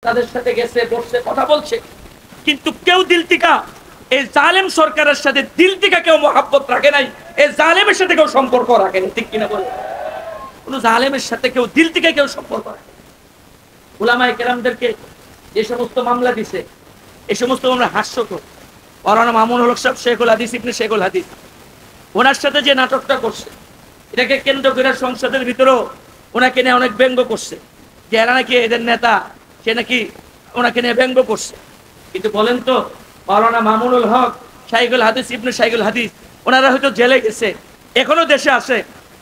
তাদের সাথে গেছে, বসছে, কথা বলছে, কিন্তু কেউ দিল থেকে এই জালেম সরকারের সাথে দিল থেকে কেউ মহাব্বত রাখে নাই, এই জালেমের সাথে কেউ সম্পর্ক রাখে না, ঠিক কিনা বলে? কোন জালেমের সাথে কেউ দিল থেকে কেউ সম্পর্ক রাখে। উলামায়ে কেরামদেরকে যে সমস্ত মামলা দিছে, এই সমস্ত মামলা হাস্যকর। মাওলানা মামুনুল হক সাহেব শেখুল হাদিস ইবনে শেখুল হাদিস, ওনার সাথে যে নাটকটা করছে, এটাকে কেন্দ্র করে সংসদের ভিতরেও ওনাকে নিয়ে অনেক ব্যঙ্গ করছে, যে এরা নাকি এদের নেতা, সে নাকি ওনাকে নিয়ে ব্যঙ্গ করছে। কিন্তু বলেন তো, মাওলানা মামুনুল হক শাইখুল হাদিস ইবনে শাইখুল হাদিস, ওনারা হয়তো জেলে গেছে, এখনো দেশে আসে।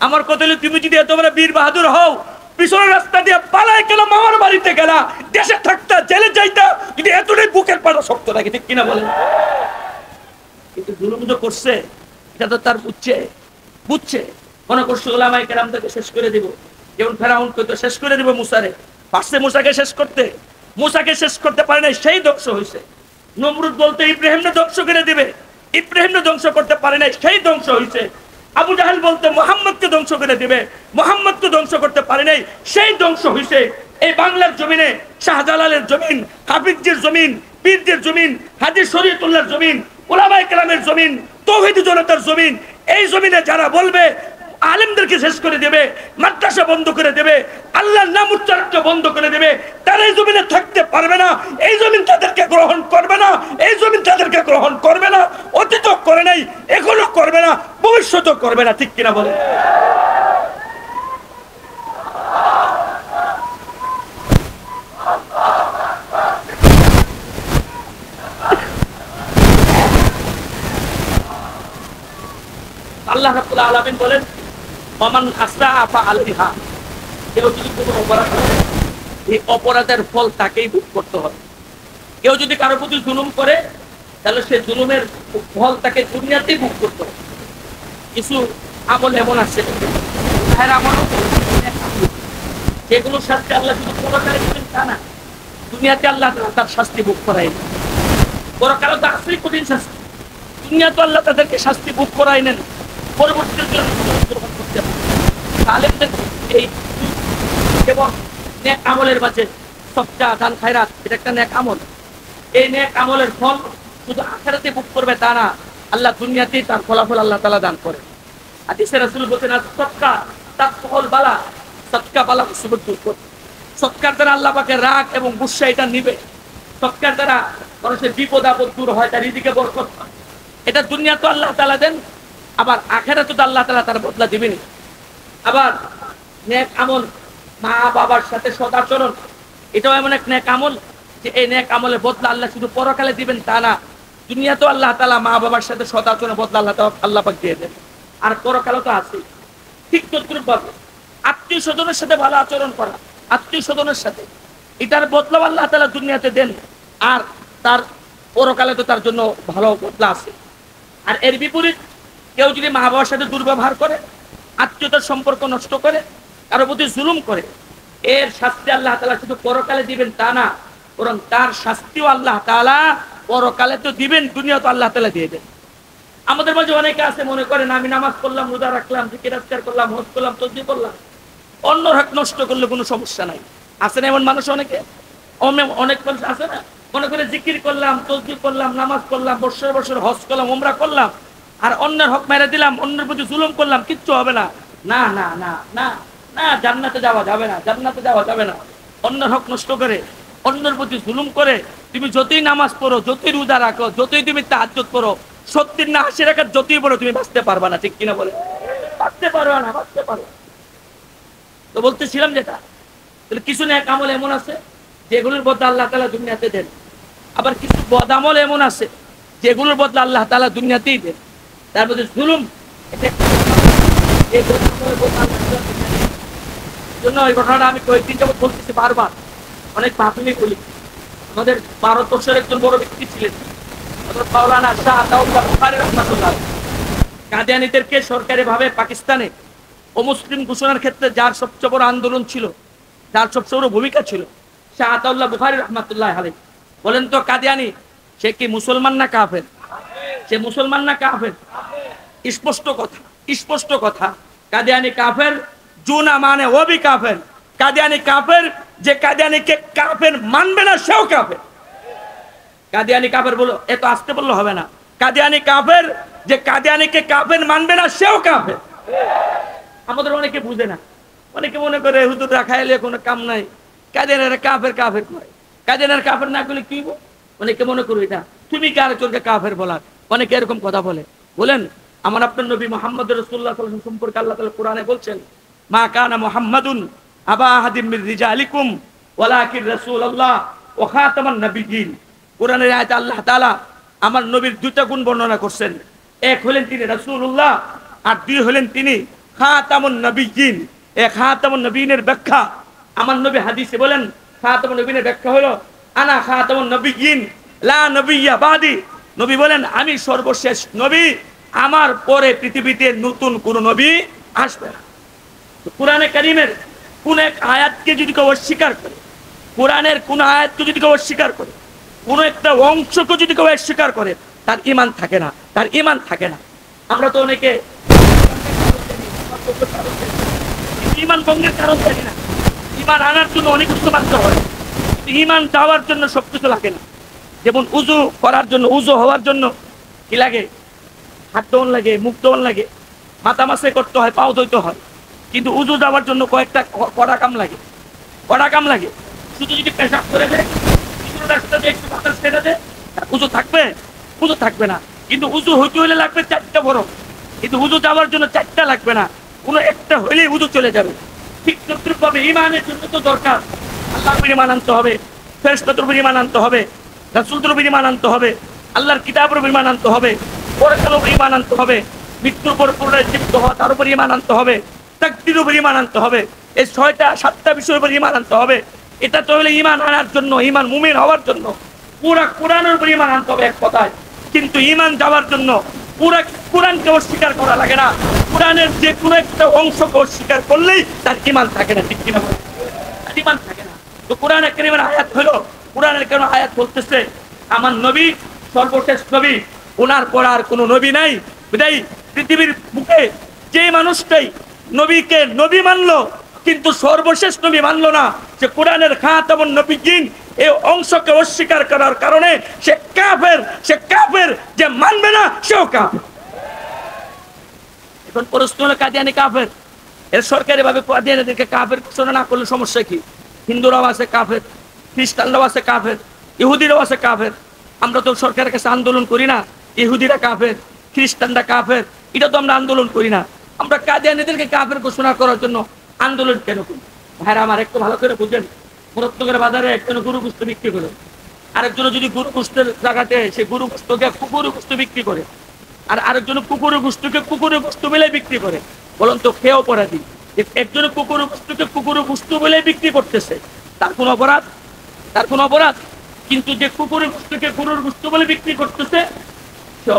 আমার কথা হলো, তুমি যদি তোমরা বীর বাহাদুর হও, পিছনের রাস্তা দিয়ে পালায় কেন মামার বাড়িতে গেলা? দেশে থাকতা, জেলে যাইতা, যদি এতটাই বুকের পাটা শক্ত থাকে, ঠিক কিনা বলেন? কিন্তু জুলুম তো করছে, এটা তো তার বুঝছে মনে করছে উলামায়ে কেরামদেরকে শেষ করে দিব, যেমন ফেরাউন কইতো শেষ করে দিব মুসারে, পারছে মুসাকে শেষ করতে পারে নাই, সেই ধ্বংস হয়েছে। নমরুদ বলতে ইব্রাহিমকে ধ্বংস করে দিবে, ইব্রাহিমকে ধ্বংস করতে পারে নাই, সেই ধ্বংস হয়েছে। আবু জাহেল বলতে মুহাম্মদকে ধ্বংস করে দিবে, মুহাম্মদকে ধ্বংস করতে পারে নাই, সেই ধ্বংস হয়েছে। এই বাংলার জমিনে শাহজালালের জমিন, হাফিজের জমিন, পীরদের জমিন, হাজী শরীয়তুল্লাহর জমিন, উলামায়ে কেরামের জমিন, তাওহীদি জনতার জমিন, এই জমিনে যারা বলবে আলেমদেরকে শেষ করে দেবে, মাদ্রাসা বন্ধ করে দেবে, আল্লাহর নাম উচ্চারণকে বন্ধ করে দেবে, তারা এই জমিনে থাকতে পারবে না। এই জমিন তাদেরকে গ্রহণ করবে না, এই জমিন তাদেরকে গ্রহণ করবে না। অতীত করে নাই, এখনো করবে না, ভবিষ্যৎও করবে না, ঠিক কিনা বলে? আল্লাহ রাব্বুল আলামিন বলেন, ওমান আসরাআ ফাআলাইহা, কেউ যদি কোনো অপরাধ করে, এই অপরাধের ফল তাকেই ভোগ করতে হবে। কেউ যদি কারো প্রতি জুলুম করে, তাহলে সে জুলুমের ফল তাকে দুনিয়াতেই ভোগ করতে হবে। কিছু আমল এমন আছে, যেগুলোর শাস্তি আল্লাহ শুধু পরকালে দিবেন তা না, দুনিয়াতে আল্লাহ তার শাস্তি ভোগ করায় না। পরকালে তো আসলেই কঠিন শাস্তি, দুনিয়া তো আল্লাহ তাদেরকে শাস্তি ভোগ করায় নেন, পরবর্তীতে গ্রহণ করতে হবে। আলেমদের এই এবং নেক আমলের মাঝে সদকা, দান, খায়রাত, এটা একটা নেক আমল। এই নেক আমলের ফল শুধু আখিরাতে ভোগ করবে তা না, আল্লাহ দুনিয়াতেই তার ফলাফল আল্লাহ তাআলা দান করে। হাদিসে রাসূল বলেছেন, সদকা তাকফুল বালা, সদকা বালা মুসিবত দূর করে। সদকার দ্বারা আল্লাহ পাকের রাগ এবং গুসা এটা নিবে। সদকার দ্বারা মানুষের বিপদ আপদ দূর হয়, তার রিজিকে বরকত হয়। এটা দুনিয়া তো আল্লাহ তাআলা দেন, আবার আখিরাতে তো আল্লাহ তাআলা তার বদলা দিবেন। আবার নেক আমল, মা বাবার সাথে সদাচরণ, এটাও এমন এক নেক আমল যে এই নেক আমলের বদলা আল্লাহ শুধু পরকালে দিবেন তা না, দুনিয়া তো আল্লাহ তাআলা মা বাবার সাথে সদাচরণের বদলা আল্লাহ পাক দিয়ে দেন, আর পরকালে তো আছে। ঠিক তদ্রুপভাবে আত্মীয় স্বজনের সাথে ভালো আচরণ করা, আত্মীয় স্বজনের সাথে, এটার বদলা আল্লাহ তাআলা দুনিয়াতে দেন, আর তার পরকালে তো তার জন্য ভালো বদলা আছে। আর এর বিপরীত কেউ যদি মা বাবার সাথে দুর্ব্যবহার করে, আত্মীয়তার সম্পর্ক নষ্ট করে, কারো প্রতি জুলুম করে, এর শাস্তি আল্লাহ তাআলা শুধু পরকালে দিবেন তা না, বরং তার শাস্তিও আল্লাহ তাআলা পরকালে তো দিবেন, দুনিয়া তো আল্লাহ তাআলা দিয়ে দেন। আমাদের মাঝে অনেকে আছে মনে করেন, আমি নামাজ পড়লাম, রোজা রাখলাম, জিকির আজকার করলাম, হজ করলাম, তাসবিহ করলাম, অন্যর হক নষ্ট করলে কোনো সমস্যা নাই। আছে না এমন মানুষ? অনেক মানুষ আছে না, মনে করে জিকির করলাম, তাসবিহ করলাম, নামাজ পড়লাম, বছর বছর হজ করলাম, উমরা করলাম, আর অন্যের হক মেরে দিলাম, অন্যের প্রতি জুলুম করলাম, কিচ্ছু হবে না। না না না না না, জান্নাতে যাওয়া যাবে না, জান্নাতে যাওয়া যাবে না। অন্যের হক নষ্ট করে, অন্যের প্রতি জুলুম করে তুমি যতই নামাজ পড়ো, যতই রোজা রাখো, যতই তুমি তাহাজ্জুদ করো, 70 না 80 রাকাত যতই পড়ো, তুমি বাঁচতে পারবা না, ঠিক কিনা বলে? বাঁচতে পারবা না, বাঁচতে পারবা। তো বলতেছিলাম যেটা, তাহলে কিছু নেক আমল এমন আছে যেগুলোর বদলা আল্লাহ তাআলা দুনিয়াতে দেন, আবার কিছু বদ আমল এমন আছে যেগুলোর বদলা আল্লাহ তাআলা দুনিয়াতেই দেন। তার মধ্যে জুলুম, এটা জন্য এই ঘটনাটা আমি কয়েকদিন যাবত বলতেছি বারবার, অনেক ভাবলি বলি। আমাদের ভারতবর্ষের একজন বড় ব্যক্তি ছিলেন মাওলানা শাহ আতাউল্লাহ বুখারী রাহমাতুল্লাহ। কাদিয়ানীদেরকে সরকারিভাবে পাকিস্তানে অমুসলিম ঘোষণার ক্ষেত্রে যার সবচেয়ে বড় আন্দোলন ছিল, যার সবচেয়ে বড় ভূমিকা ছিল, শাহ আতাউল্লাহ বুখারী রাহমাতুল্লাহ আলাইহি। বলেন তো, কাদিয়ানী সে কি মুসলমান না কাফের? সে মুসলমান না কাফের? স্পষ্ট কথা, স্পষ্ট কথা। কাদিয়ানী কাফের, জু না মানে ও ভি কাফের। কাদিয়ানী কাফের, যে কাদিয়ানিকে কাফের মানবে না সেও কাফের। কাদিয়ানি কাফের বলো, এত আসতে বললে হবে না। কাদিয়ানি কাফের, যে কাদিয়ানিকে কাফের মানবে না সেও কাফের। আমাদের অনেকে বুঝে না, অনেকে মনে করে হুজুর রাখাইলে কোনো কাম নাই, কাদিয়ানিরা কাফের কাফের করে। কাদিয়ানির কাফের না করলে কি? অনেকে মনে করো এটা তুমি কি আরেকজনকে কাফের বলার। অনেকে এরকম কথা বলে। বলেন আমার আপনার নবী মুহাম্মদ রাসূলুল্লাহ সাল্লাল্লাহু আলাইহি ওয়াসাল্লাম সম্পর্কে আল্লাহ তাআলা কোরআনে বলছেন, মা কানা মুহাম্মাদুন আবা আহাদিম মির রিজালিকুম ওয়ালাকিন রাসূলুল্লাহ ওয়া খাতামান নাবিয়্যিন। কোরআনের আয়াতে আল্লাহ তাআলা আমার নবীর দুইটা গুণ বর্ণনা করছেন। এক হলেন তিনি রাসূলুল্লাহ, আর দুই হলেন তিনি খাতামুন নবিয়্যিন। এই খাতামুন নবিয়্যিনের ব্যাখ্যা আমার নবী হাদিসে বলেন, খাতামুন নবিয়্যিনের ব্যাখ্যা হলো আনা খাতামুন নবিয়্যিন লা নবিয়্যা বাদি। নবী বলেন আমি সর্বশেষ নবী, আমার পরে পৃথিবীতে নতুন কোন নবী আসবে না। কোরআনে কারীমের কোন এক আয়াতকে যদি কেউ অস্বীকার করে, কোরআনের কোন আয়াতকে যদি কেউ অস্বীকার করে, কোন একটা অংশকে যদি কেউ অস্বীকার করে, তার ঈমান থাকে না, তার ঈমান থাকে না। আমরা তো অনেকে ঈমান ভঙ্গের কারণ জানি না। ঈমান আনার জন্য অনেক কিছু মানতে হয়, ঈমান যাওয়ার জন্য সবকিছু লাগে না। যেমন উযু করার জন্য, উযু হওয়ার জন্য কি লাগে? হাত ধোন লাগে, মুখ ধোন লাগে, মাথা মাসে করতে হয়, পাও ধুইতে হয়। কিন্তু উযু যাওয়ার জন্য কয়েকটা কড়া কাম লাগে, কড়া কাম লাগে। শুধু যদি পেশাব করে দেয়, রাস্তা দিয়ে একটু বাতাস ছেড়ে দেয়, উযু থাকবে? উযু থাকবে না। কিন্তু উযু হইতে হলে লাগবে 4টা বড়, কিন্তু উযু যাওয়ার জন্য 4টা লাগবে না, কোনো একটা হইলেই উযু চলে যাবে। ঠিক তদ্রুপভাবে ঈমানের জন্য তো দরকার আল্লাহর উপর ঈমান আনতে হবে, ফেরেশতাদের উপর ঈমান আনতে হবে, রাসূলদের উপর ঈমান আনতে হবে, আল্লাহর কিতাবের উপর ঈমান আনতে হবে, পরকালের উপর ঈমান আনতে হবে, মৃত্যুর পর পুনরায় জীবিত হওয়া তার উপর ঈমান আনতে হবে, তাকদীরের উপর ঈমান আনতে হবে। এই 6টা 7টা বিষয়ের উপর ঈমান আনতে হবে। এটা তো হলো ঈমান আনার জন্য, ঈমান মুমিন হওয়ার জন্য পুরা কোরআনের উপর ঈমান আনতে হবে এক কথায়। কিন্তু ঈমান যাওয়ার জন্য পুরা কোরআনকে অস্বীকার করা লাগে না, কোরআনের যে কোনো একটা অংশকে অস্বীকার করলেই তার ঈমান থাকে না। ঠিক কিনা? ঈমান থাকে না। তো কোরআনে কারীমের আয়াত হলো, কোরআনের কোন আয়াত বলতেছে আমার নবী সর্বশেষ নবী, ওনার পর আর কোনো নবী নাই। বিদায় পৃথিবীর বুকে যে মানুষটাই নবীকে নবী মানলো কিন্তু সর্বশেষ নবী মানলো না, যে কোরআনের খাতামুন নবিয়্যিন এই অংশকে অস্বীকার করার কারণে সে কাফের। সে কাফের, যে মানবে না সেও কাফের। এখন প্রশ্ন হলো কাদিয়ানি কাফের। এর সরকারি ভাবে কাদিয়ানিদেরকে কাফের ঘোষণা না করলে সমস্যা কি? হিন্দুরাও আছে কাফের, খ্রিস্টানরাও আছে কাফের, ইহুদিরাও আছে কাফের। আমরা তো সরকারের কাছে আন্দোলন করি না ইহুদিরা কাফের, খ্রিস্টানরা কাফের, এটা তো আমরা আন্দোলন করি না। আমরা কাদিয়ানিদেরকে কাফের ঘোষণা করার জন্য আন্দোলন কেন করি? ভাইরা আমার একটু ভালো করে বুঝেন, মুরাদনগর বাজারে একজন গরু গোশত বিক্রি করে, আরেকজন যদি গরু গোশতের জায়গাতে সে গরু গোশতকে কুকুরের গোশত বিক্রি করে, আর আরেকজন কুকুরের গোশতকে কুকুরের গোশত বলে বিক্রি করে, বলুন তো খেয়ে অপরাধী? একজন কুকুরের গোশতকে কুকুরের গোশত বলে বিক্রি করতেছে, তার কোন অপরাধ? তার কোন অপরাধ? কিন্তু যে কুকুরের গোশতকে গরুর গোশত বলে বিক্রি করতেছে সে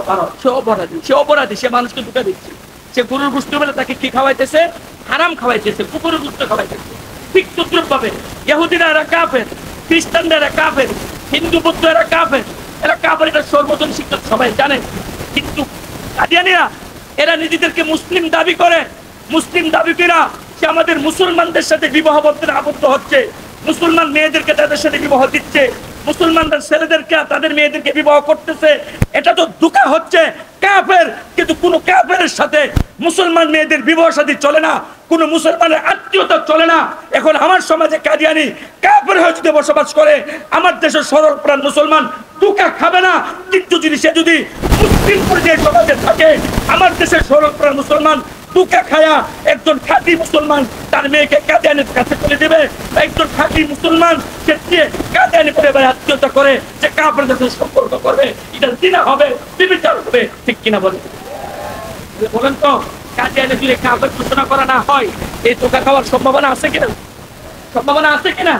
অপরাধী, সে অপরাধী, সে মানুষকে ধোঁকা দিচ্ছে। সে গরুর গোশত বলে তাকে কি খাওয়াইতেছে? হারাম খাওয়াইতেছে, কুকুরের গোশত খাওয়াইতেছে। ঠিক তদ্রুপভাবে ইহুদিরা এরা কাফের, খ্রিস্টানরা এরা কাফের, হিন্দু বৌদ্ধ এরা কাফের, এরা কাফের, এটা সর্বজন শিক্ষক সবাই জানে। কিন্তু কাদিয়ানীরা এরা নিজেদেরকে মুসলিম দাবি করে, মুসলিম দাবি কিনা সে আমাদের মুসলমানদের সাথে বিবাহ বন্ধনে আবদ্ধ হচ্ছে, মুসলমান মেয়েদেরকে তাদের সাথে বিবাহ দিচ্ছে, মুসলমানদের ছেলেদেরকে তাদের মেয়েদেরকে বিবাহ করতেছে। এটা তো ধোঁকা হচ্ছে, কাফের। কিন্তু কোন কাফেরের সাথে মুসলমান মেয়েদের বিবাহ শাদী চলে না, কোন মুসলমানের আত্মীয়তা চলে না। এখন আমার সমাজে কাদিয়ানি কাফের হয়ে যদি বসবাস করে, আমার দেশের সরল প্রাণ মুসলমান ধোঁকা খাবে না। কিন্তু সে যদি মুসলিম পর্যায়ে সমাজে থাকে, আমার দেশের সরল প্রাণ মুসলমান ধোঁকা খায়া একজন খাঁটি মুসলমান তার মেয়েকে কাদিয়ানির কাছে চলে দেবে। একজন খাঁটি মুসলমান সে কাদিয়ানি পরিবারে আত্মীয়তা করে, যে কাফেরের সাথে সম্পর্ক করবে, এটা জিনা হবে, বিবিচার হবে। ঠিক কিনা বলেন? বলেন তো, কাদিয়ানি যদি কাফের ঘোষণা করা না হয়, এই ধোঁকা খাওয়ার সম্ভাবনা আছে কিনা? সম্ভাবনা আছে কিনা?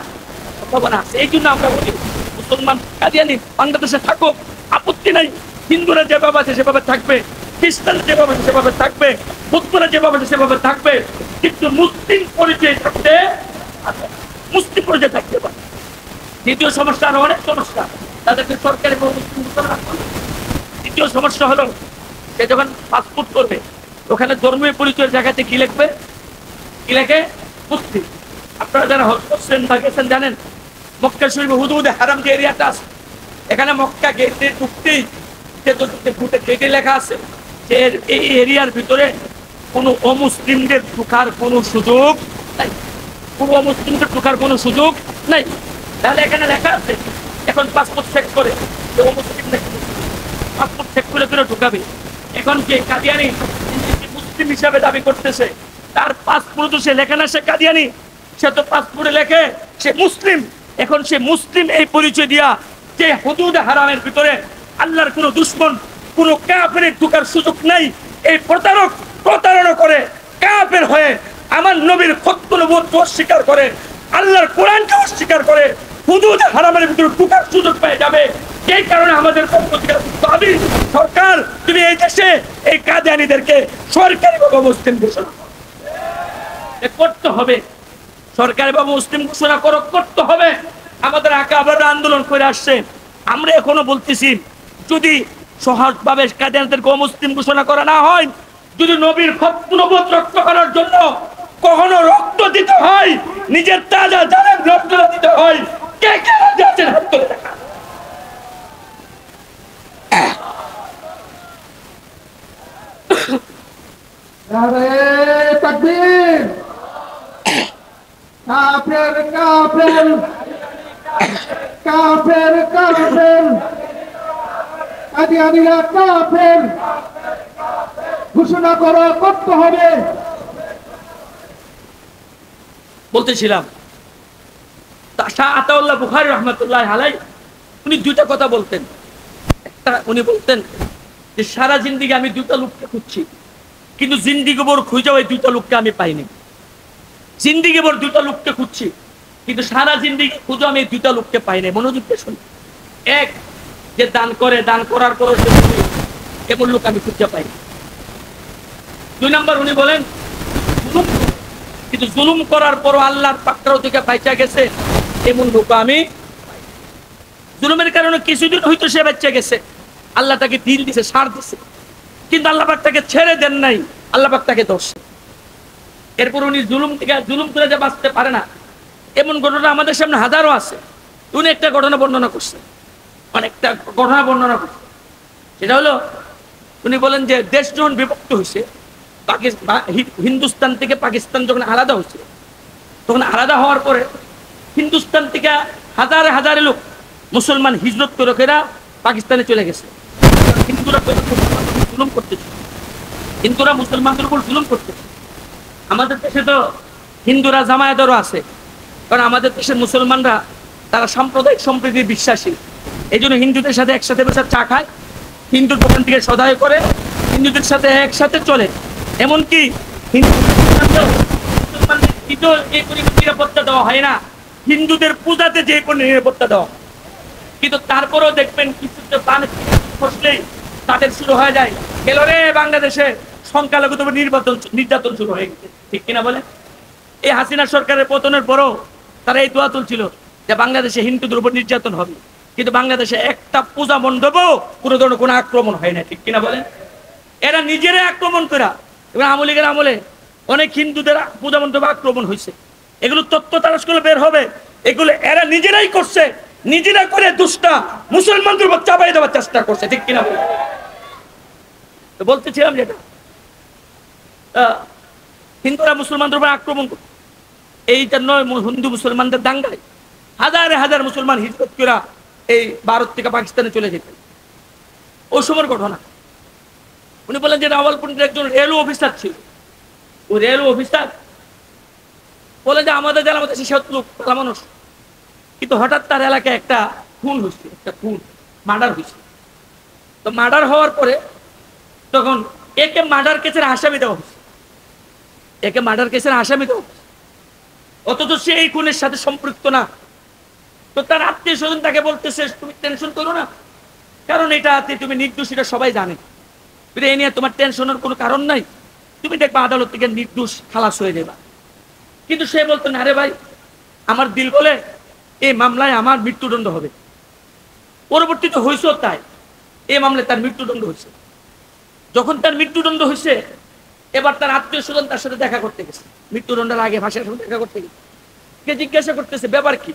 সম্ভাবনা আছে। এই জন্য আমরা বলি মুসলমান কাদিয়ানি বাংলাদেশে থাকুক, আপত্তি নাই। হিন্দুরা যেভাবে আছে সেভাবে থাকবে, খ্রিস্টান যেভাবে আছে সেভাবে থাকবে, বৌদ্ধরা যেভাবে আছে সেভাবে থাকবে, কিন্তু মুসলিম পরিচয় থাকতে, মুসলিম পরিচয় থাকতে পারে। দ্বিতীয় সমস্যা, আরো অনেক সমস্যা, তাদেরকে সরকারি দ্বিতীয় সমস্যা হলো সে যখন পাসপোর্ট করবে, ওখানে ধর্মীয় পরিচয়ের জায়গাতে কি লিখবে? কি লেখে? মুসলিম। আপনারা যারা হজ করছেন বা গেছেন জানেন, মক্কা শরীফ হুদুদে হারাম যে এরিয়াটা আছে, এখানে মক্কা গেটে ঢুকতেই ফুটে গেটে লেখা আছে যে এই এরিয়ার ভিতরে কোনো অমুসলিমদের ঢোকার কোনো সুযোগ নাই, কোনো অমুসলিমদের ঢোকার কোনো সুযোগ নাই। তাহলে এখানে লেখা আছে, এখন পাসপোর্ট চেক করে যে অমুসলিম নাকি পাসপোর্ট চেক করে করে ঢুকাবে। এখন যে কাদিয়ানি মুসলিম হিসাবে দাবি করতেছে, তার পাসপোর্ট সে লেখে না সে কাদিয়ানি, সে তো পাসপোর্টে লেখে সে মুসলিম। এখন সে মুসলিম এই পরিচয় দিয়া যে হুদুদ হারামের ভিতরে আল্লাহর কোনো দুশমন কোনো কাফেরের ঢোকার সুযোগ নাই, এই প্রতারক প্রতারণা করে কাফের হয়ে আমার নবীর খত্ম নবুয়ত অস্বীকার করে, আল্লাহর কোরআনকে অস্বীকার করে হুদুদ হারামের ভিতরে ঢোকার সুযোগ পেয়ে যাবে। এই কারণে আমাদের দাবি, সরকার তুমি এই দেশে এই কাদিয়ানীদেরকে সরকারিভাবে মুসলিম ঘোষণা করতে হবে, সরকারিভাবে মুসলিম ঘোষণা করতে হবে। আমাদের আকাবেরা আন্দোলন করে আসছে, আমরা এখনো বলতেছি যদি সহজভাবে কাদিয়ানীদেরকে অমুসলিম ঘোষণা করা না হয়, যদি নবীর খত্ম নবুয়ত রক্ষা করার জন্য কখনো রক্ত দিতে হয়, নিজের তাজা জানের রক্ত দিতে হয়, কে কে রাজি আছেন হাত তুলে দেখান। নারে তাকবীর, কাফের কাফের কাফের কাফের, কাদিয়ানীরা কাফের ঘোষণা করতে হবে। বলতেছিলাম শাহ আতাউল্লাহ বুখারী রহমাতুল্লাহ আলাইহি উনি দুইটা কথা বলতেন। একটা উনি বলতেন যে সারা জিন্দেগি আমি দুইটা লোককে খুঁজছি, কিন্তু জিন্দেগি ভর খুঁজেও এই দুইটা লোককে আমি পাইনি। জিন্দেগি ভর দুইটা লোককে খুঁজছি, কিন্তু সারা জিন্দেগি খুঁজে আমি এই দুইটা লোককে পাইনি। মনোযোগ দিয়ে শুনি। এক, যে দান করে, দান করার পর এমন লোক আমি খুঁজে পাইনি। দুই নম্বর উনি বলেন কিন্তু জুলুম করার পর আল্লাহর পাকড়াও থেকে বাইচা গেছে এমন লোক আমি। জুলুমের কারণে কিছুদিন হয়তো সে বাচ্চা গেছে, আল্লাহ তাকে দিল দিছে, সার দিছে, কিন্তু আল্লাহ পাক তাকে ছেড়ে দেন নাই, আল্লাহ পাক তাকে ধরছে। এরপর উনি জুলুম করে যে বাঁচতে পারে না এমন ঘটনা আমাদের সামনে হাজারো আছে। উনি একটা ঘটনা বর্ণনা করছে, অনেকটা ঘটনা বর্ণনা করছে। সেটা হলো উনি বলেন যে দেশ যখন বিভক্ত হয়েছে, হিন্দুস্তান থেকে পাকিস্তান যখন আলাদা হয়েছে, তখন আলাদা হওয়ার পরে হিন্দুস্তান থেকে হাজারে হাজারে লোক মুসলমান হিজরত করে পাকিস্তানে চলে গেছে। হিন্দুরা জুলুম করতেছে, হিন্দুরা মুসলমানদের উপর জুলুম করতেছে। আমাদের দেশে তো হিন্দুরা জামায়াতেরও আছে, কারণ আমাদের দেশের মুসলমানরা তারা সাম্প্রদায়িক সম্প্রীতির বিশ্বাসী। এই জন্য হিন্দুদের সাথে একসাথে বসে চা খায়, হিন্দুর দোকান থেকে সদাই করে, হিন্দুদের সাথে একসাথে চলে। এমনকি মুসলমানদের ঈদও এই পরিমাণ নিরাপত্তা দেওয়া হয় না, হিন্দুদের পূজাতে যে পরিমাণ নিরাপত্তা দেওয়া। কিন্তু তারপরেও দেখবেন কিছুতে প্রাণ ফসলেই তাদের শুরু হয়ে যায়, গেল রে বাংলাদেশে সংখ্যালঘুদের উপর নির্যাতন শুরু হয়ে গেছে। ঠিক কিনা বলে? এই হাসিনা সরকারের পতনের পরও তারা এই দোয়া তুলছিল যে বাংলাদেশে হিন্দুদের উপর নির্যাতন হবে, কিন্তু বাংলাদেশে একটা পূজা মণ্ডপও কোনো ধরনের কোনো আক্রমণ হয় না। ঠিক কিনা বলেন? এরা নিজেরাই আক্রমণ করা। এবং আমলিগের আমলে অনেক হিন্দুদের পূজা মণ্ডপে আক্রমণ হয়েছে, এগুলো তথ্য তালাশ করে বের হবে। এগুলো এরা নিজেরাই করছে, নিজেরা করে দুষ্টা মুসলমানদের উপর চাপাই দেওয়ার চেষ্টা করছে। ঠিক কিনা বলে? তো বলতেছিলাম যেটা হিন্দুরা মুসলমানদের উপর আক্রমণ করছে, এই জন্য হিন্দু মুসলমানদের দাঙ্গায় হাজারে হাজার মুসলমান হিজরত করে এই ভারত থেকে পাকিস্তানে চলে যেতেন। ওই সময়ের ঘটনা। উনি বলেন যে রাওয়ালপিন্ডির একজন রেলওয়ে অফিসার ছিল, ওই রেলওয়ে অফিসার বলে যে আমাদের যারা আমাদের সে লোক ভালো মানুষ, কিন্তু হঠাৎ তার এলাকায় একটা খুন হয়েছে, একটা খুন মার্ডার হয়েছে। তো মার্ডার হওয়ার পরে তখন একে মার্ডার কেসের আসামি দেওয়া হয়েছে, একে মার্ডার কেসের আসামি দেওয়া হয়েছে, অথচ সে এই খুনের সাথে সম্পৃক্ত না। তো তার আত্মীয় স্বজন তাকে বলতেছে তুমি টেনশন করো না, কারণ এটাতে তুমি নির্দোষ, এটা সবাই জানে, এ নিয়ে তোমার টেনশনের কোনো কারণ নাই, তুমি দেখবা আদালত থেকে নির্দোষ খালাস হয়ে যাবা। কিন্তু সে বলতো না রে ভাই, আমার দিল বলে এই মামলায় আমার মৃত্যুদণ্ড হবে। পরবর্তীতে হয়েছেও তাই, এই মামলায় তার মৃত্যুদণ্ড হয়েছে। যখন তার মৃত্যুদণ্ড হয়েছে, এবার তার আত্মীয় স্বজন তার সাথে দেখা করতে গেছে, মৃত্যুদণ্ডের আগে ভাষার সাথে দেখা করতে গেছে। কে জিজ্ঞাসা করতেছে ব্যাপার কি,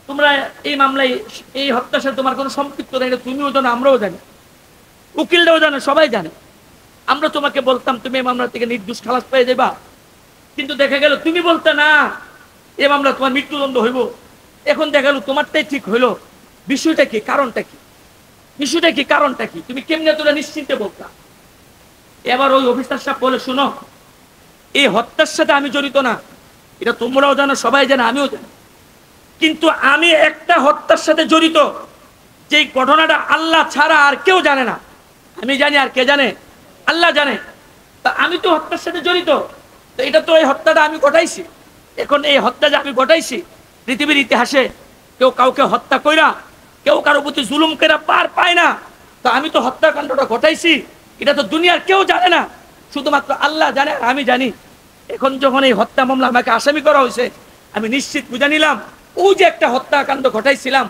তোমরা এই মামলায় এই হত্যার সাথে তোমার কোনো সম্পৃক্ত নেই, তুমিও জানো আমরাও জানি, উকিলরাও জানে, সবাই জানে। আমরা তোমাকে বলতাম তুমি এই মামলা থেকে নির্দোষ খালাস পেয়ে যাবা, কিন্তু দেখা গেল তুমি বলতে না এই মামলা তোমার মৃত্যুদণ্ড হইব। এখন দেখা গেল তোমারটাই ঠিক হইলো। বিষয়টা কি, কারণটা কি, বিষয়টা কি, কারণটা কি, তুমি কেমনে তোরা নিশ্চিন্তে বলতা? এবার ওই অফিসার সাহেব বলে, শুনো, এই হত্যার সাথে আমি জড়িত না, এটা তোমরাও জানো, সবাই জানে, আমিও জানি, কিন্তু আমি একটা হত্যার সাথে জড়িত, যে ঘটনাটা আল্লাহ ছাড়া আর কেউ জানে না। আমি জানি, আর কে জানে? আল্লাহ জানে। তা আমি তো হত্যার সাথে জড়িত, তো এটা তো এই হত্যাটা আমি ঘটাইছি। এখন এই হত্যা যে আমি ঘটাইছি, পৃথিবীর ইতিহাসে কেউ কাউকে হত্যা কইরা, কেউ কারো প্রতি জুলুম কইরা পার পায় না। তো আমি তো হত্যাকাণ্ডটা ঘটাইছি, এটা তো দুনিয়ার কেউ জানে না, শুধুমাত্র আল্লাহ জানে আর আমি জানি। এখন যখন এই হত্যা মামলা আমাকে আসামি করা হয়েছে, আমি নিশ্চিত বুঝে নিলাম ওই যে একটা হত্যাকাণ্ড ঘটাইছিলাম,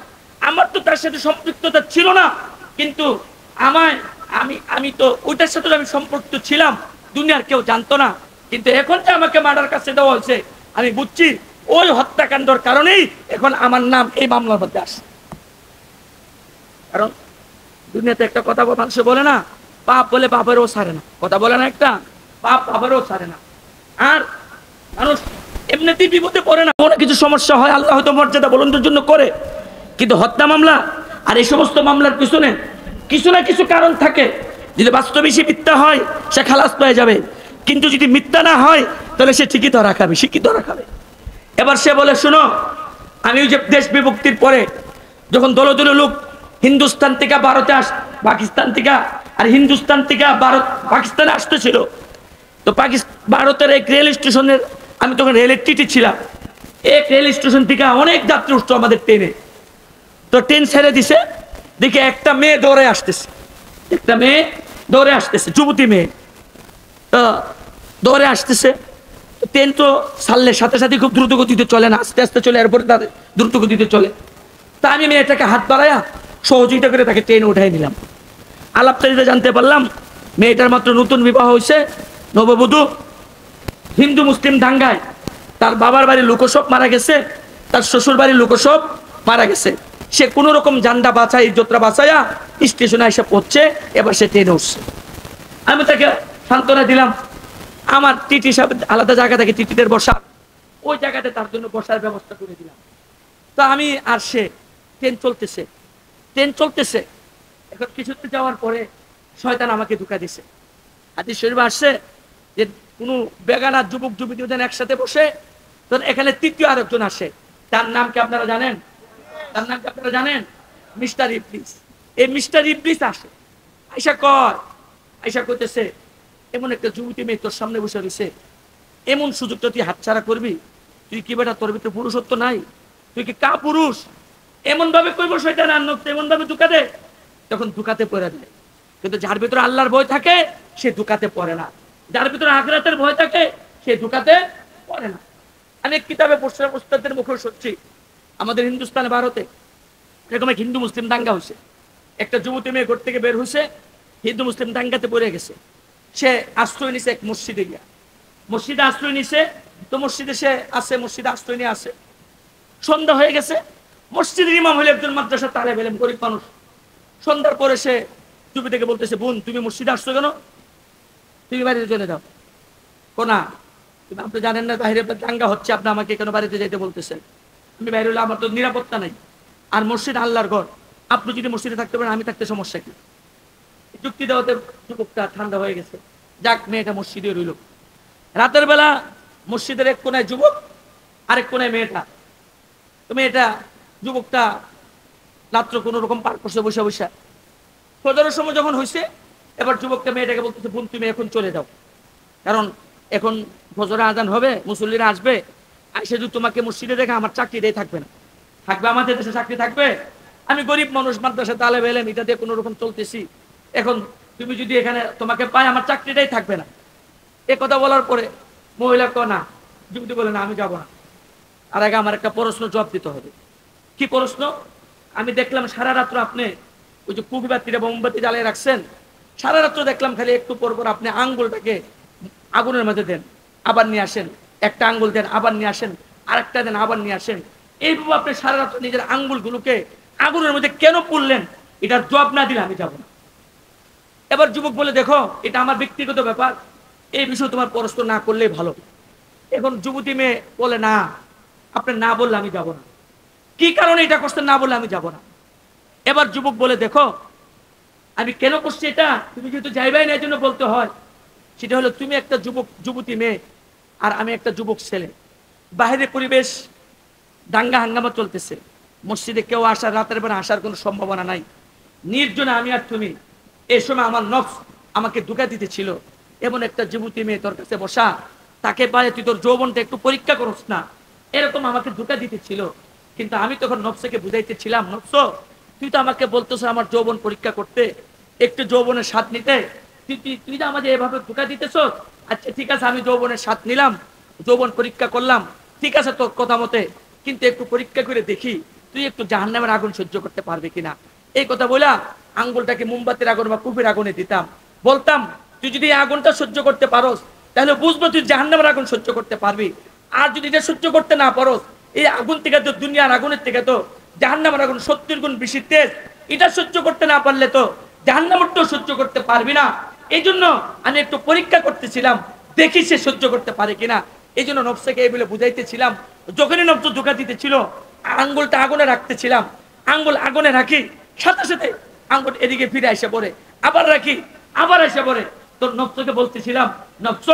আমার তো তার সাথে সম্পৃক্ততা ছিল না, কিন্তু আমায় আমি আমি তো ওইটার সাথে আমি সম্পৃক্ত ছিলাম, দুনিয়ার কেউ জানতো না। কিন্তু এখন যে আমাকে মার্ডার কাছে দেওয়া হয়েছে, আমি বুঝছি ওই হত্যাকাণ্ডের কারণেই এখন আমার নাম এই মামলার মধ্যে আসে। কারণ দুনিয়াতে একটা কথা মানুষ বলে না, পাপ বলে পাপেরও ছাড়ে না, কথা বলে না একটা, পাপ পাপেরও ছাড়ে না। আর মানুষ এমনিতেই বিপদে পড়ে না, কোনো কিছু সমস্যা হয় আল্লাহ হয়তো মর্যাদা বুলন্দের জন্য করে, কিন্তু হত্যা মামলা আর এই সমস্ত মামলার পিছনে কিছু না কিছু কারণ থাকে। যদি বাস্তবে সে মিথ্যা হয়, সে খালাস পেয়ে যাবে, কিন্তু যদি মিথ্যা না হয় তাহলে সে ঠিকই ধরা খাবে, সে কি ধরা খাবে। এবার সে বলে, শুনো, আমি ওই যে দেশ বিভক্তির পরে যখন দল দল লোক হিন্দুস্তান থেকে ভারতে পাকিস্তান থেকে আর হিন্দুস্তান থেকে ভারত পাকিস্তানে আসতেছিল, তো ভারতের এক রেল স্টেশনের, আমি তখন রেলের টিটি ছিলাম, এক রেল স্টেশন থেকে অনেক যাত্রী উঠতো আমাদের ট্রেনে। তো ট্রেন ছেড়ে দিছে, দেখে একটা মেয়ে দৌড়ে আসতেছে, একটা মেয়ে দৌড়ে আসতেছে, যুবতী মেয়ে, তো দৌড়ে আসতেছে। ট্রেন তো ছাড়লে সাথে সাথে খুব দ্রুত গতিতে চলে না, আস্তে আস্তে চলে, এরপরে তাদের দ্রুত গতিতে চলে। তা আমি মেয়েটাকে হাত বাড়াইয়া সহযোগিতা করে তাকে ট্রেনে উঠাই নিলাম। আলাপচারিতা জানতে পারলাম মেয়েটার মাত্র নতুন বিবাহ হয়েছে, নববধূ, হিন্দু মুসলিম দাঙ্গায় তার বাবার বাড়ির লোকসব মারা গেছে, তার শ্বশুর বাড়ির লোকসব মারা গেছে। সে কোনো রকম জান্ডা বাঁচায়, ইজ্জতরা বাঁচাইয়া স্টেশনে এসে পড়ছে, এবার সে ট্রেনে উঠছে। আমি তাকে সান্ত্বনা দিলাম, আমার টিটি সাহেব আলাদা জায়গা থেকে টিটিদের বসার, ওই জায়গাতে তার জন্য বসার ব্যবস্থা করে দিলাম। তো আমি আর সে ট্রেন চলতেছে, ট্রেন চলতেছে। এখন কিছুতে যাওয়ার পরে শয়তান আমাকে ধোঁকা দিছে। হাদিস শরীফে আসছে যে কোনো বেগানা যুবক যুবতী যেন একসাথে বসে, তখন এখানে তৃতীয় আরেকজন আসে, তার নাম কি আপনারা জানেন? তার নাম কি আপনারা জানেন? মিস্টার ইবলিস। এই মিস্টার ইবলিস আসে, আইসা কয়, আইসা করতেছে, এমন একটা যুবতী মেয়ে তোর সামনে বসে রয়েছে, এমন সুযোগটা তুই হাতছাড়া করবি? তুই কি বেটা, তোর ভিতরে পুরুষত্ব নাই? তুই কি কা পুরুষ? এমন ভাবে কইব শয়তান, আর এমন ভাবে ধোঁকা দেয়, তখন ধোঁকাতে পড়ে যায়। কিন্তু যার ভিতরে আল্লাহর ভয় থাকে সে ধোঁকাতে পড়ে না, যার ভিতরে আখিরাতের ভয় থাকে সে ধোঁকাতে পড়ে না। অনেক কিতাবে প্রস্তাবের মুখে শুনছি, আমাদের হিন্দুস্তানে ভারতে এরকম এক হিন্দু মুসলিম দাঙ্গা হয়েছে। একটা যুবতী মেয়ে ঘর থেকে বের হয়েছে, হিন্দু মুসলিম দাঙ্গাতে পড়ে গেছে। সে আশ্রয় নিছে এক মসজিদে গিয়া, মসজিদে আশ্রয় নিছে। তো মসজিদে সে আছে, মসজিদে আশ্রয় নিয়ে আছে। সন্ধ্যা হয়ে গেছে, মসজিদের ইমাম হলে একজন মাদ্রাসা তালেব ইলম, গরিব মানুষ। সন্ধ্যার পরে সে যুবতীকে বলতেছে, বোন তুমি মসজিদে আসছো কেন? তুমি বাড়িতে চলে যাও। কোনা, আপনি জানেন না বাইরে দাঙ্গা হচ্ছে, আপনি আমাকে কেন বাড়িতে যাইতে বলতেছেন? আমি বাইরে হলে আমার তো নিরাপত্তা নাই, আর মসজিদ আল্লাহর ঘর, আপনি যদি মসজিদে থাকতে পারেন আমি থাকতে সমস্যা কি? যুক্তি দেওয়াতে যুবকটা ঠান্ডা হয়ে গেছে। যাক, মেয়েটা মসজিদে রইল। রাতের বেলা মসজিদের এক কোনায় যুবক, আরেক কোনায় মেয়েটা। তো মেয়েটা যুবকটা রাত্র কোনো রকম পার করছে বসে বসে। ফজরের সময় যখন হয়েছে, এবার যুবকটা মেয়েটাকে বলতেছে, বোন তুমি এখন চলে যাও, কারণ এখন ফজরে আজান হবে, মুসল্লিরা আসবে, আইসে যদি তোমাকে মসজিদে দেখে আমার চাকরিটাই থাকবে না। থাকবে আমাদের দেশে চাকরি থাকবে? আমি গরিব মানুষ, মাদ্রাসা তালেব ইলম, এটা দিয়ে কোনো রকম চলতেছি, এখন তুমি যদি এখানে তোমাকে পাই আমার চাকরিটাই থাকবে না। এ কথা বলার পরে মহিলা কয় না, যুবতী বলে না আমি যাব না। আর আগে আমার একটা প্রশ্ন জবাব দিতে হবে। কি প্রশ্ন? আমি দেখলাম সারা রাত্র আপনি ওই যে কুপিবাতিটা মোমবাতি জ্বালিয়ে রাখছেন, সারা রাত্র দেখলাম খালি একটু পর পর আপনি আঙ্গুলটাকে আগুনের মধ্যে দেন, আবার নিয়ে আসেন, একটা আঙ্গুল দেন, আবার নিয়ে আসেন, আরেকটা দেন, আবার নিয়ে আসেন। এইভাবে আপনি সারা রাত নিজের আঙ্গুলগুলোকে আগুনের মধ্যে কেন পুড়লেন, এটার জবাব না দিলে আমি যাব না। এবার যুবক বলে, দেখো এটা আমার ব্যক্তিগত ব্যাপার, এই বিষয়ে তোমার প্রশ্ন না করলেই ভালো। এখন যুবতী মেয়ে বলে, না আপনি না বললে আমি যাব না। কি কারণে এটা করছেন না বললে আমি যাব না? এবার যুবক বলে, দেখো আমি কেন করছি এটা, তুমি যেহেতু যাইবাই না, এই জন্য বলতে হয়। সেটা হলো, তুমি একটা যুবতী মেয়ে আর আমি একটা যুবক ছেলে, বাইরের পরিবেশ দাঙ্গা হাঙ্গামা চলতেছে, মসজিদে কেউ আসার, রাতের বেলা আসার কোনো সম্ভাবনা নাই, নির্জনে আমি আর তুমি। এই সময় আমার নফস আমাকে ধোঁকা দিতেছিল, এমন একটা যুবতী মেয়ে তোর কাছে বসা, তাকে পারে তুই তোর যৌবনটা একটু পরীক্ষা করছ না, এরকম আমাকে ধোঁকা দিতেছিল। কিন্তু আমি তখন নফসকে বুঝাইতেছিলাম, নফস তুই তো আমাকে বলতেছ আমার যৌবন পরীক্ষা করতে, একটু যৌবনের স্বাদ নিতে, তুই তো আমাকে এভাবে ধোঁকা দিতেছ। আচ্ছা ঠিক আছে, আমি যৌবনের স্বাদ নিলাম, যৌবন পরীক্ষা করলাম, ঠিক আছে তোর কথা মতে, কিন্তু একটু পরীক্ষা করে দেখি তুই একটু জাহান্নামের আগুন সহ্য করতে পারবি কিনা। এই কথা বলা আঙ্গুলটাকে মোমবাতির আগুন বা কুপির আগুনে দিতাম, বলতাম তুই যদি এই আগুনটা সহ্য করতে পারোস তাহলে বুঝবো তুই জাহান্নামের আগুন সহ্য করতে পারবি। আর যদি এটা সহ্য করতে না পারোস, এই আগুন থেকে তো, দুনিয়ার আগুনের থেকে তো জাহান্নামের আগুন 70 গুণ বেশি তেজ, এটা সহ্য করতে না পারলে তো জাহান্নামটাও সহ্য করতে পারবি না। এই জন্য আমি একটু পরীক্ষা করতেছিলাম, দেখি সে সহ্য করতে পারে কিনা। এই জন্য নফসকে এই বলে বুঝাইতেছিলাম। যখনই নফস ধোঁকা দিতেছিল, আঙ্গুলটা আগুনে রাখতেছিলাম, আঙ্গুল আগুনে রাখি, সাথে সাথে আঙ্গুল এদিকে ফিরে এসে পড়ে, আবার রাখি, আবার এসে পড়ে। তোর নফসকে বলতেছিলাম, নফস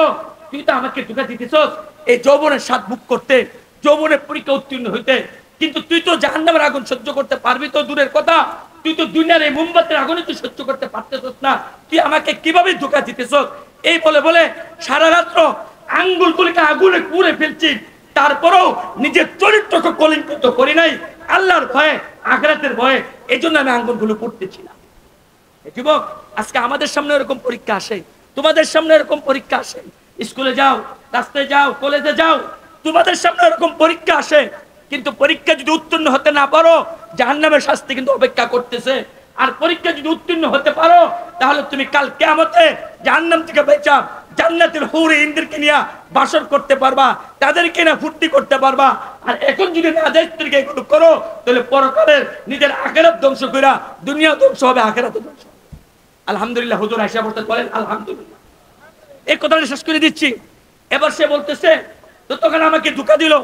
তুই তো আমাকে ধোঁকা দিতেছস এই যৌবনের স্বাদ ভোগ করতে, যৌবনের পরীক্ষা উত্তীর্ণ হইতে, কিন্তু তুই তো জাহান্নামের আগুন সহ্য করতে পারবি তো দূরের কথা, তুই তো দুনিয়ার এই মোমবাতির আগুনে তুই সহ্য করতে পারতেছস না, তুই আমাকে কিভাবে ধোঁকা দিতেছস। এই বলে বলে সারা রাত্র আঙ্গুলগুলিকে আগুনে পুড়ে ফেলছি, তারপরেও নিজের চরিত্রকে কলঙ্কিত করি নাই, আল্লাহর ভয়ে, আখিরাতের ভয়ে। এই জন্য আমি আঙ্গুলগুলো পুড়তেছিলাম। যুবক, আজকে আমাদের সামনে এরকম পরীক্ষা আসে, তোমাদের সামনে এরকম পরীক্ষা আসে, স্কুলে যাও, রাস্তায় যাও, কলেজে যাও, তোমাদের সামনে এরকম পরীক্ষা আসে, কিন্তু পরীক্ষা যদি উত্তীর্ণ হতে না পারো, জাহান্নামের শাস্তি কিন্তু অপেক্ষা করতেছে। আর পরীক্ষা যদি উত্তীর্ণ হতে পারো, তাহলে তুমি কাল কিয়ামতে জাহান্নাম থেকে বেঁচা জান্নাতের হুরে ইন্দ্রকে নিয়ে বাসর করতে পারবা, তাদেরকে না ফুর্তি করতে পারবা। আর এখন যদি নাজায়েজকে এগুলো করো, তাহলে পরকালের নিজের আখিরাত ধ্বংস কইরা দুনিয়া ধ্বংস হবে, আখিরাত ধ্বংস। আলহামদুলিল্লাহ, হুজুর আয়েশা বলতে বলেন আলহামদুলিল্লাহ। এই কথাটা শেষ করে দিচ্ছি। এবার সে বলতেছে, তো তখন আমাকে ধোঁকা দিল,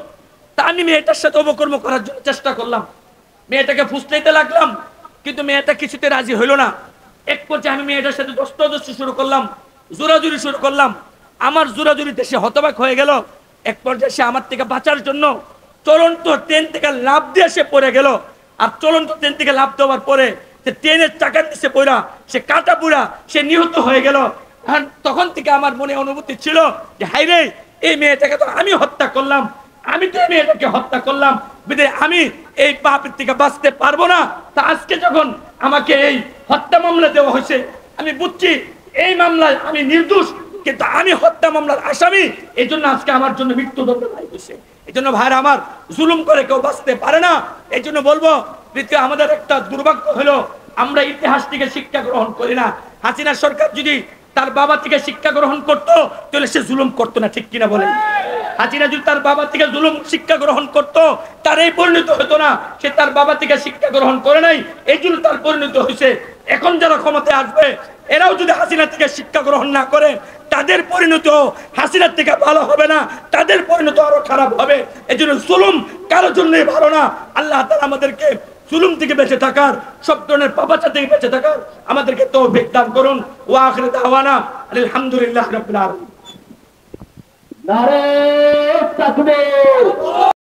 তা আমি মেয়েটার সাথে অবকর্ম করার জন্য চেষ্টা করলাম, মেয়েটাকে ফুসলাইতে লাগলাম, কিন্তু মেয়েটা কিছুতে রাজি হইল না। এক পর্যায়ে আমি মেয়েটার সাথে দস্তাদস্তি শুরু করলাম, জোরাজুরি শুরু করলাম। আমার জোরাজুরিতে সে হতবাক হয়ে গেল। এক পর্যায়ে সে আমার থেকে বাঁচার জন্য চলন্ত ট্রেন থেকে লাফ দিয়ে সে পড়ে গেল। আর চলন্ত ট্রেন থেকে লাফ দেওয়ার পরে সে ট্রেনের চাকার নিচে পড়া, সে কাটা পুরা, সে নিহত হয়ে গেল। তখন থেকে আমার মনে অনুভূতি ছিল যে হাই রে, এই মেয়েটাকে তো আমি হত্যা করলাম, আমি তো এই মেয়েটাকে হত্যা করলাম, বিধায় আমি এই পাপের থেকে বাঁচতে পারবো না। তা আজকে যখন আমাকে এই হত্যা মামলা দেওয়া হয়েছে, আমি বুঝছি এই মামলায় আমি নির্দোষ, কিন্তু আমি হত্যা মামলার আসামি, এই জন্য আজকে আমার জন্য মৃত্যুদণ্ড রায় হয়েছে। এই জন্য ভাইরা আমার, জুলুম করে কেউ বাঁচতে পারে না। এই জন্য বলবো, পৃথিবী আমাদের একটা দুর্ভাগ্য হলো, আমরা ইতিহাস থেকে শিক্ষা গ্রহণ করি না। হাসিনা সরকার যদি তার বাবা থেকে শিক্ষা গ্রহণ করতো, তাহলে সে জুলুম করতো না, ঠিক কিনা বলেন? হাসিনা যদি তার বাবা থেকে জুলুম শিক্ষা গ্রহণ করতো, তার এই পরিণত হতো না। সে তার বাবা থেকে শিক্ষা গ্রহণ করে নাই, এই জন্য তার পরিণত হয়েছে। এখন যারা ক্ষমতায় আসবে, এরাও যদি হাসিনা থেকে শিক্ষা গ্রহণ না করে, তাদের পরিণত হাসিনার থেকে ভালো হবে না, তাদের পরিণত আরো খারাপ হবে। এই জন্য জুলুম কারোর জন্যই ভালো না। আল্লাহ তাআলা আমাদেরকে জুলুম থেকে বেঁচে থাকার, সব ধরনের পাপাচার থেকে বেঁচে থাকার আমাদেরকে তৌফিক দান করুন। ওয়া আখিরু দাওয়ানা আলহামদুলিল্লাহি রাব্বিল আলামিন। নারে তাকবীর।